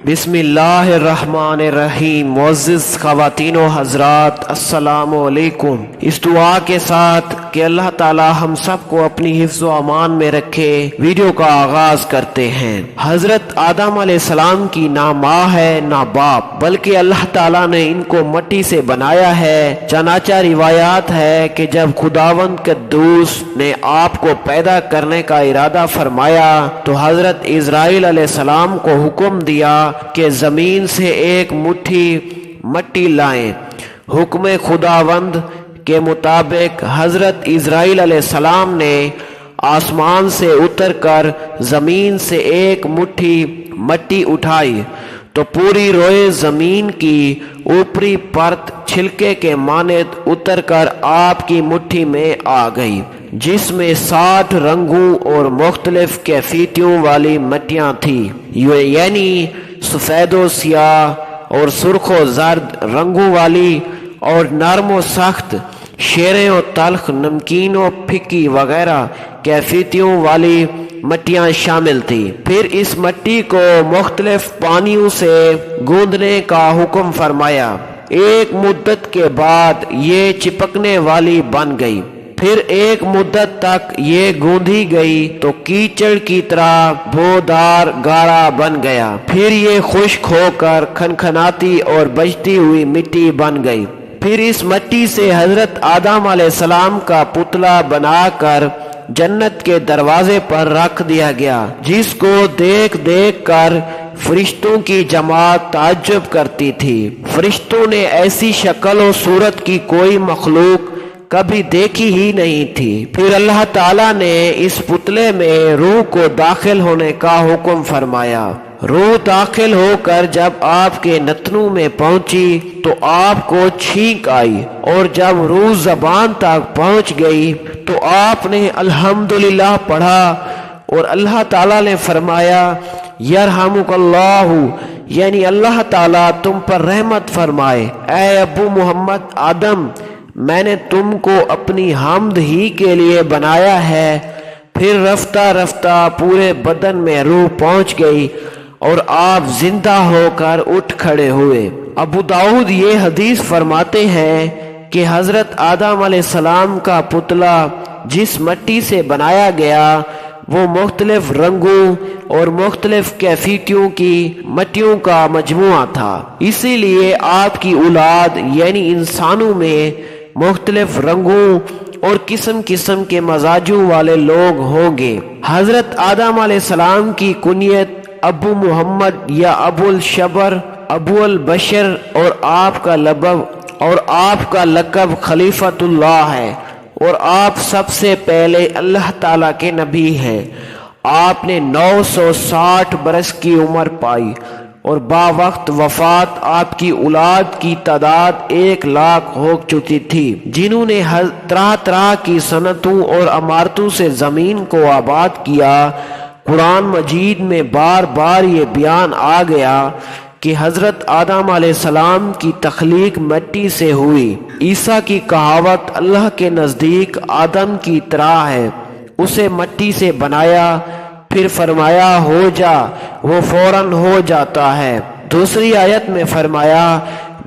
بسم اللہ الرحمن الرحیم۔ معزز خواتین و حضرات، السلام علیکم۔ اس دعا کے ساتھ کہ اللہ تعالی ہم سب کو اپنی حفظ و امان میں رکھے، ویڈیو کا آغاز کرتے ہیں۔ حضرت آدم علیہ السلام کی نہ ماں ہے نہ باپ، بلکہ اللہ تعالی نے ان کو مٹی سے بنایا ہے۔ چنانچہ روایات ہے کہ جب خداوند قدوس نے آپ کو پیدا کرنے کا ارادہ فرمایا تو حضرت اسرائیل علیہ السلام کو حکم دیا کہ زمین سے ایک مٹھی مٹی لائیں۔ حکم خداوند کے مطابق حضرت اسرائیل علیہ السلام نے آسمان سے اتر کر زمین سے ایک مٹھی مٹی اٹھائی تو پوری روئے زمین کی اوپری پرت چھلکے کے مانند اتر کر آپ کی مٹھی میں آ گئی، جس میں 60 رنگوں اور مختلف کیفیتوں والی مٹیاں تھیں، یعنی سفید و سیاہ اور سرخ و زرد رنگوں والی، اور نرم و سخت، شیریں و تلخ، نمکین و پھیکی وغیرہ کیفیتوں والی مٹیاں شامل تھی۔ پھر اس مٹی کو مختلف پانیوں سے گوندنے کا حکم فرمایا۔ ایک مدت کے بعد یہ چپکنے والی بن گئی۔ پھر ایک مدت تک یہ گوندھی گئی تو کیچڑ کی طرح بودار گاڑا بن گیا۔ پھر یہ خشک ہو کر کھنکھناتی اور بجتی ہوئی مٹی بن گئی۔ پھر اس مٹی سے حضرت آدم علیہ السلام کا پتلا بنا کر جنت کے دروازے پر رکھ دیا گیا، جس کو دیکھ دیکھ کر فرشتوں کی جماعت تعجب کرتی تھی۔ فرشتوں نے ایسی شکل و صورت کی کوئی مخلوق کبھی دیکھی ہی نہیں تھی۔ پھر اللہ تعالیٰ نے اس پتلے میں روح کو داخل ہونے کا حکم فرمایا۔ روح داخل ہو کر جب آپ کے نتنوں میں پہنچی تو آپ کو چھینک آئی، اور جب روح زبان تک پہنچ گئی تو آپ نے الحمدللہ پڑھا، اور اللہ تعالیٰ نے فرمایا یرحمک اللہ، یعنی اللہ تعالیٰ تم پر رحمت فرمائے۔ اے ابو محمد آدم، میں نے تم کو اپنی حمد ہی کے لیے بنایا ہے۔ پھر رفتہ رفتہ پورے بدن میں روح پہنچ گئی اور آپ زندہ ہو کر اٹھ کھڑے ہوئے۔ ابو داؤد یہ حدیث فرماتے ہیں کہ حضرت آدم علیہ السلام کا پتلا جس مٹی سے بنایا گیا وہ مختلف رنگوں اور مختلف کیفیتوں کی مٹیوں کا مجموعہ تھا، اسی لیے آپ کی اولاد یعنی انسانوں میں مختلف رنگوں اور قسم قسم کے مزاجوں والے لوگ ہوں گے۔ حضرت آدم علیہ السلام کی کنیت ابو محمد یا ابو الشبر، ابو البشر، اور آپ کا لقب خلیفۃ اللہ ہے، اور آپ سب سے پہلے اللہ تعالیٰ کے نبی ہیں۔ آپ نے 960 برس کی عمر پائی، اور وقت وفات آپ کی اولاد کی تعداد 1,00,000 ہو چکی تھی، جنہوں نے طرح طرح کی صنعتوں اور عمارتوں سے زمین کو آباد کیا۔ قرآن مجید میں بار بار یہ بیان آ گیا کہ حضرت آدم علیہ السلام کی تخلیق مٹی سے ہوئی۔ عیسیٰ کی کہاوت اللہ کے نزدیک آدم کی طرح ہے، اسے مٹی سے بنایا، پھر فرمایا ہو جا، وہ فوراً ہو جاتا ہے۔ دوسری آیت میں فرمایا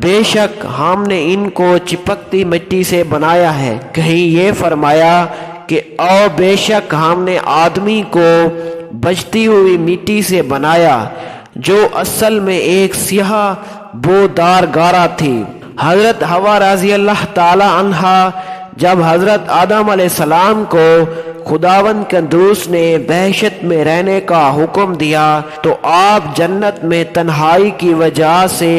بے شک ہم نے ان کو چپکتی مٹی سے بنایا ہے۔ کہیں یہ فرمایا کہ او بے شک ہم نے آدمی کو بجتی ہوئی مٹی سے بنایا، جو اصل میں ایک سیاہ بودار گارا تھی۔ حضرت حوا رضی اللہ تعالی عنہا جب حضرت آدم علیہ السلام کو خداوند قدوس نے بہشت میں رہنے کا حکم دیا تو آپ جنت میں تنہائی کی وجہ سے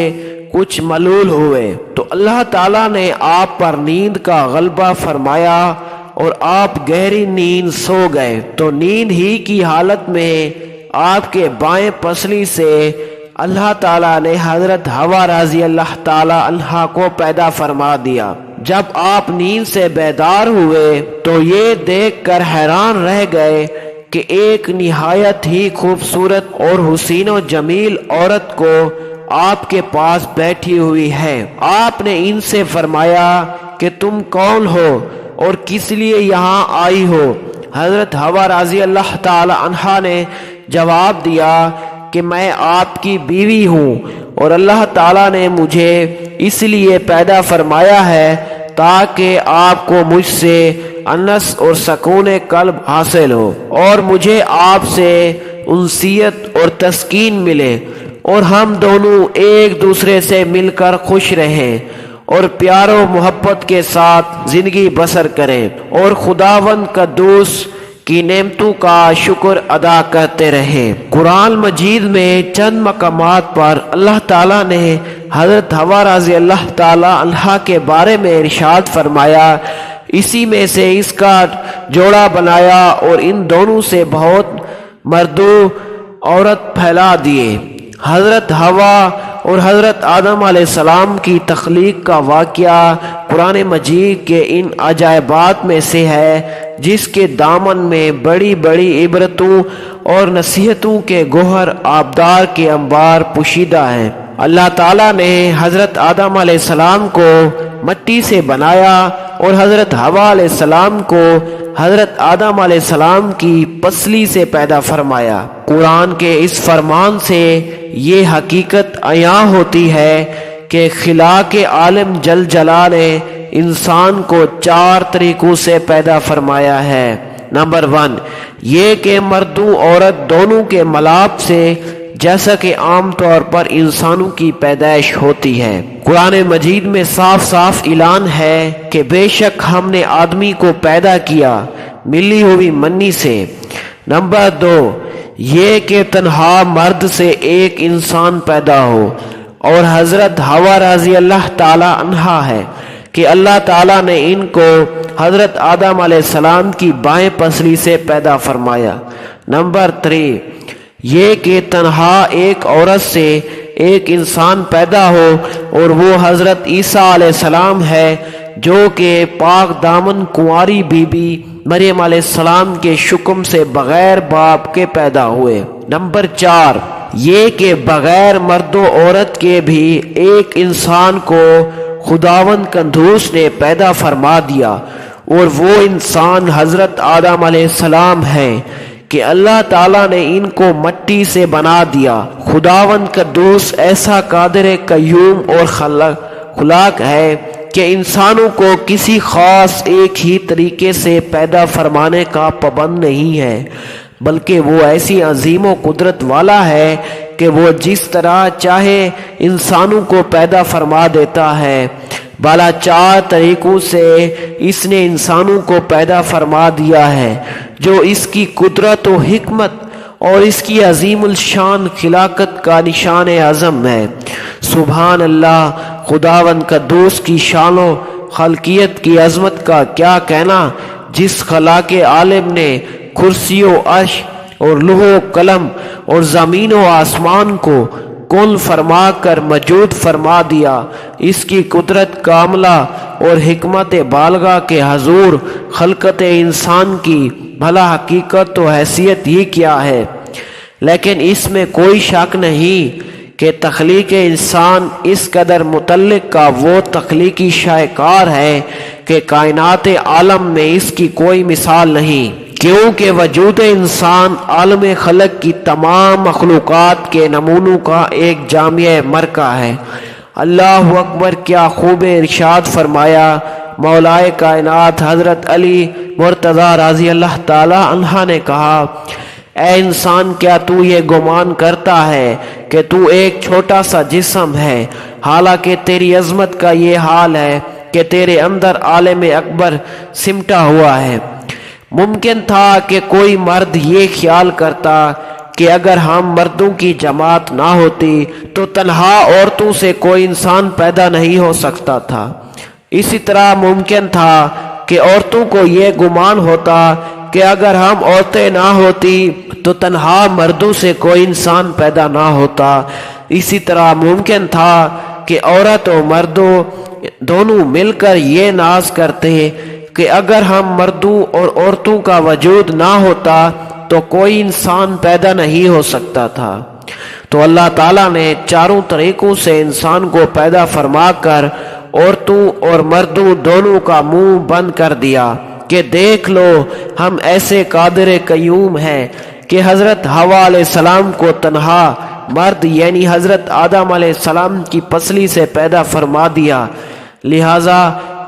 کچھ ملول ہوئے، تو اللہ تعالیٰ نے آپ پر نیند کا غلبہ فرمایا اور آپ گہری نیند سو گئے، تو نیند ہی کی حالت میں آپ کے بائیں پسلی سے اللہ تعالیٰ نے حضرت حوا رضی اللہ تعالی عنہا کو پیدا فرما دیا۔ جب آپ نیند سے بیدار ہوئے تو یہ دیکھ کر حیران رہ گئے کہ ایک نہایت ہی خوبصورت اور حسین و جمیل عورت کو آپ کے پاس بیٹھی ہوئی ہے۔ آپ نے ان سے فرمایا کہ تم کون ہو اور کس لیے یہاں آئی ہو؟ حضرت حوا رضی اللہ تعالی عنہا نے جواب دیا کہ میں آپ کی بیوی ہوں اور اللہ تعالیٰ نے مجھے اس لیے پیدا فرمایا ہے تاکہ آپ کو مجھ سے انس اور سکون قلب حاصل ہو اور مجھے آپ سے انسیت اور تسکین ملے اور ہم دونوں ایک دوسرے سے مل کر خوش رہیں اور پیار و محبت کے ساتھ زندگی بسر کریں اور خداوند قدوس کی نعمتوں کا شکر ادا کرتے رہیں۔ قرآن مجید میں چند مقامات پر اللہ تعالیٰ نے حضرت حوا رضی اللہ تعالیٰ عنہا کے بارے میں ارشاد فرمایا، اسی میں سے اس کا جوڑا بنایا اور ان دونوں سے بہت مرد و عورت پھیلا دیے۔ حضرت حوا اور حضرت آدم علیہ السلام کی تخلیق کا واقعہ قرآن مجید کے ان عجائبات میں سے ہے جس کے دامن میں بڑی بڑی عبرتوں اور نصیحتوں کے گوہر آبدار کے انبار پوشیدہ ہیں۔ اللہ تعالیٰ نے حضرت آدم علیہ السلام کو مٹی سے بنایا اور حضرت حوا علیہ السلام کو حضرت آدم علیہ السلام کی پسلی سے پیدا فرمایا۔ قرآن کے اس فرمان سے یہ حقیقت عیاں ہوتی ہے کہ خلاق عالم جل جلالہ نے انسان کو 4 طریقوں سے پیدا فرمایا ہے۔ نمبر 1 یہ کہ مرد و عورت دونوں کے ملاپ سے، جیسا کہ عام طور پر انسانوں کی پیدائش ہوتی ہے۔ قرآن مجید میں صاف صاف اعلان ہے کہ بے شک ہم نے آدمی کو پیدا کیا ملی ہوئی منی سے۔ نمبر 2 یہ کہ تنہا مرد سے ایک انسان پیدا ہو اور حضرت حوا رضی اللہ تعالی عنہا ہے کہ اللہ تعالیٰ نے ان کو حضرت آدم علیہ السلام کی بائیں پسلی سے پیدا فرمایا۔ نمبر 3 یہ کہ تنہا ایک عورت سے ایک انسان پیدا ہو اور وہ حضرت عیسیٰ علیہ السلام ہے جو کہ پاک دامن کنواری بی بی مریم علیہ السلام کے شکم سے بغیر باپ کے پیدا ہوئے۔ نمبر 4 یہ کہ بغیر مرد و عورت کے بھی ایک انسان کو خداوند قدوس نے پیدا فرما دیا اور وہ انسان حضرت آدم علیہ السلام ہے کہ اللہ تعالیٰ نے ان کو مٹی سے بنا دیا۔ خداوند قدوس ایسا قادر قیوم اور خلاق ہے کہ انسانوں کو کسی خاص ایک ہی طریقے سے پیدا فرمانے کا پابند نہیں ہے، بلکہ وہ ایسی عظیم و قدرت والا ہے کہ وہ جس طرح چاہے انسانوں کو پیدا فرما دیتا ہے۔ بالا 4 طریقوں سے اس نے انسانوں کو پیدا فرما دیا ہے جو اس کی قدرت و حکمت اور اس کی عظیم الشان خلاقت کا نشان اعظم ہے۔ سبحان اللہ، خداوند قدوس کی شان و خالقیت کی عظمت کا کیا کہنا، جس خلاق عالم نے کرسی و عرش اور لوح و قلم اور زمین و آسمان کو کن فرما کر موجود فرما دیا۔ اس کی قدرت کاملہ اور حکمت بالغہ کے حضور خلقت انسان کی بھلا حقیقت و حیثیت ہی کیا ہے، لیکن اس میں کوئی شک نہیں کہ تخلیق انسان اس قدر متعلق کا وہ تخلیقی شاہکار ہے کہ کائنات عالم میں اس کی کوئی مثال نہیں، کیونکہ وجود انسان عالم خلق کی تمام مخلوقات کے نمونوں کا ایک جامع مرکہ ہے۔ اللہ اکبر، کیا خوب ارشاد فرمایا مولائے کائنات حضرت علی مرتضی رضی اللہ تعالی عنہ نے کہا، اے انسان، کیا تو یہ گمان کرتا ہے کہ تو ایک چھوٹا سا جسم ہے، حالانکہ تیری عظمت کا یہ حال ہے کہ تیرے اندر عالم اکبر سمٹا ہوا ہے۔ ممکن تھا کہ کوئی مرد یہ خیال کرتا کہ اگر ہم مردوں کی جماعت نہ ہوتی تو تنہا عورتوں سے کوئی انسان پیدا نہیں ہو سکتا تھا۔ اسی طرح ممکن تھا کہ عورتوں کو یہ گمان ہوتا کہ اگر ہم عورتیں نہ ہوتی تو تنہا مردوں سے کوئی انسان پیدا نہ ہوتا۔ اسی طرح ممکن تھا کہ عورت و مردوں دونوں مل کر یہ ناز کرتے کہ اگر ہم مردوں اور عورتوں کا وجود نہ ہوتا تو کوئی انسان پیدا نہیں ہو سکتا تھا۔ تو اللہ تعالیٰ نے 4 طریقوں سے انسان کو پیدا فرما کر عورتوں اور مردوں دونوں کا منہ بند کر دیا کہ دیکھ لو، ہم ایسے قادر قیوم ہیں کہ حضرت حوا علیہ السلام کو تنہا مرد یعنی حضرت آدم علیہ السلام کی پسلی سے پیدا فرما دیا۔ لہذا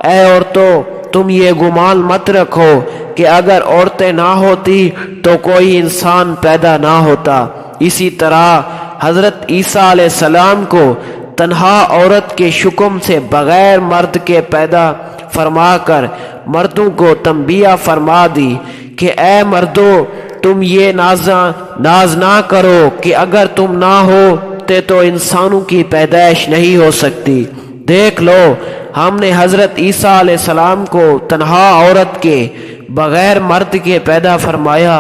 اے عورتوں، تم یہ گمان مت رکھو کہ اگر عورتیں نہ ہوتی تو کوئی انسان پیدا نہ ہوتا۔ اسی طرح حضرت عیسیٰ علیہ السلام کو تنہا عورت کے شکم سے بغیر مرد کے پیدا فرما کر مردوں کو تنبیہ فرما دی کہ اے مردو، تم یہ ناز نہ کرو کہ اگر تم نہ ہوتے تو انسانوں کی پیدائش نہیں ہو سکتی۔ دیکھ لو، ہم نے حضرت عیسیٰ علیہ السلام کو تنہا عورت کے بغیر مرد کے پیدا فرمایا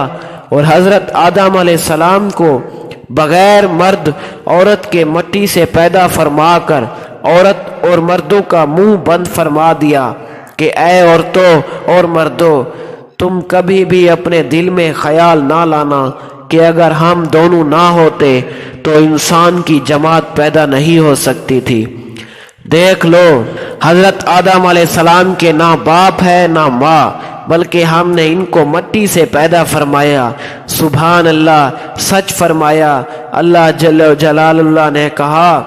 اور حضرت آدم علیہ السلام کو بغیر مرد عورت کے مٹی سے پیدا فرما کر عورت اور مردوں کا منہ بند فرما دیا کہ اے عورتوں اور مردوں، تم کبھی بھی اپنے دل میں خیال نہ لانا کہ اگر ہم دونوں نہ ہوتے تو انسان کی جماعت پیدا نہیں ہو سکتی تھی۔ دیکھ لو، حضرت آدم علیہ السلام کے نہ باپ ہے نہ ماں، بلکہ ہم نے ان کو مٹی سے پیدا فرمایا۔ سبحان اللہ، سچ فرمایا۔ اللہ جل جلال اللہ نے کہا،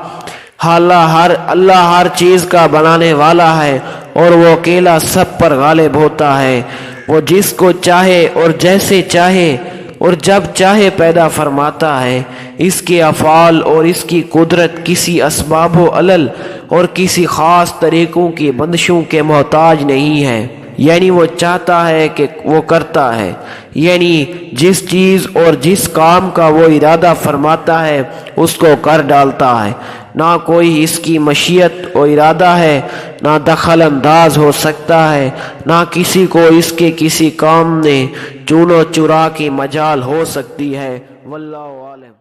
اللہ ہر چیز کا بنانے والا ہے اور وہ اکیلا سب پر غالب ہوتا ہے۔ وہ جس کو چاہے اور جیسے چاہے اور جب چاہے پیدا فرماتا ہے۔ اس کے افعال اور اس کی قدرت کسی اسباب و علل اور کسی خاص طریقوں کی بندشوں کے محتاج نہیں ہے، یعنی وہ چاہتا ہے کہ وہ کرتا ہے، یعنی جس چیز اور جس کام کا وہ ارادہ فرماتا ہے اس کو کر ڈالتا ہے۔ نہ کوئی اس کی مشیت و ارادہ ہے، نہ دخل انداز ہو سکتا ہے، نہ کسی کو اس کے کسی کام میں چون و چرا کی مجال ہو سکتی ہے۔ واللہ عالم۔